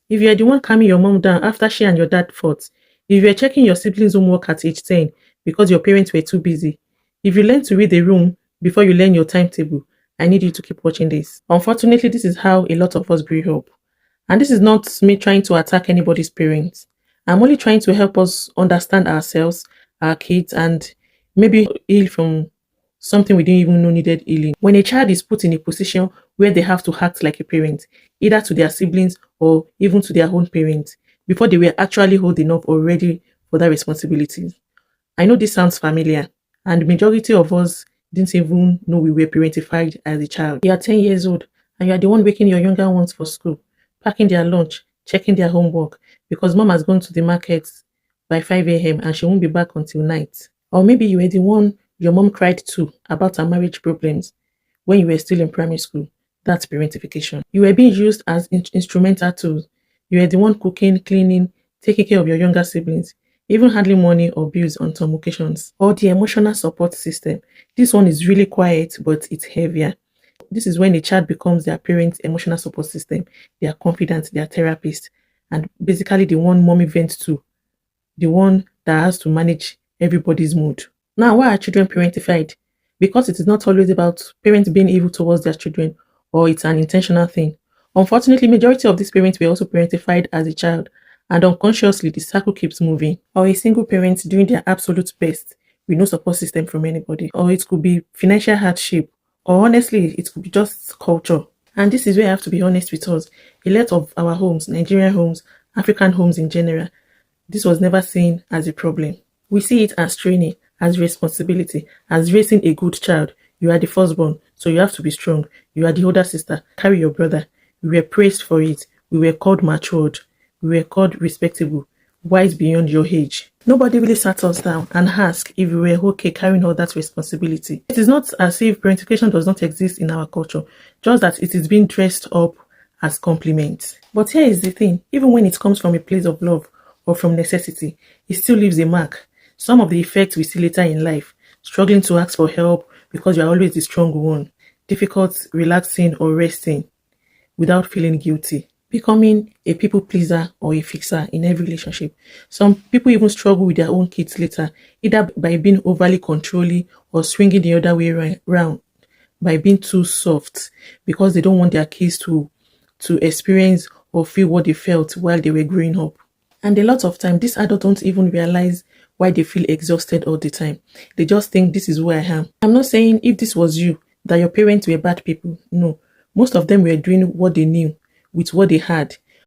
If you are the one calming your mom down after she and your dad fought, if you are checking your siblings' homework at age 10 because your parents were too busy, if you learn to read the room before you learn your timetable, I need you to keep watching this. Unfortunately, this is how a lot of us grew up. And this is not me trying to attack anybody's parents. I'm only trying to help us understand ourselves, our kids, and maybe heal from something we didn't even know needed healing. When a child is put in a position where they have to act like a parent, either to their siblings or even to their own parents, before they were actually old enough or ready for that responsibility. I know this sounds familiar, and the majority of us didn't even know we were parentified as a child. You are 10 years old, and you are the one waking your younger ones for school, packing their lunch, checking their homework, because mom has gone to the market by 5 a.m. and she won't be back until night. Or maybe you were the one your mom cried to about her marriage problems when you were still in primary school. That's parentification. You were being used as instrumental tools. You were the one cooking, cleaning, taking care of your younger siblings, even handling money or bills on some occasions. Or the emotional support system. This one is really quiet, but it's heavier. This is when a child becomes their parent's emotional support system, their confidant, their therapist, and basically the one mommy vents to, the one that has to manage everybody's mood. Now, why are children parentified? Because it is not always about parents being evil towards their children, or it's an intentional thing. Unfortunately, majority of these parents were also parentified as a child, and unconsciously the circle keeps moving. Or a single parent doing their absolute best with no support system from anybody. Or it could be financial hardship, or honestly, it could be just culture. And this is where I have to be honest with us. A lot of our homes, Nigerian homes, African homes in general, this was never seen as a problem. We see it as training, as responsibility, as raising a good child. You are the firstborn, so you have to be strong. You are the older sister, carry your brother. We were praised for it. We were called matured. We were called respectable, wise beyond your age. Nobody really sat us down and asked if we were okay carrying all that responsibility. It is not as if parentification does not exist in our culture, just that it is being dressed up as compliments. But here is the thing, even when it comes from a place of love or from necessity, it still leaves a mark. Some of the effects we see later in life, struggling to ask for help because you are always the strong one, difficult relaxing or resting without feeling guilty, becoming a people pleaser or a fixer in every relationship. Some people even struggle with their own kids later, either by being overly controlling or swinging the other way around, by being too soft because they don't want their kids to experience or feel what they felt while they were growing up. And a lot of time, these adults don't even realize why they feel exhausted all the time. They just think this is who I am. I'm not saying if this was you, that your parents were bad people. No, most of them were doing what they knew with what they had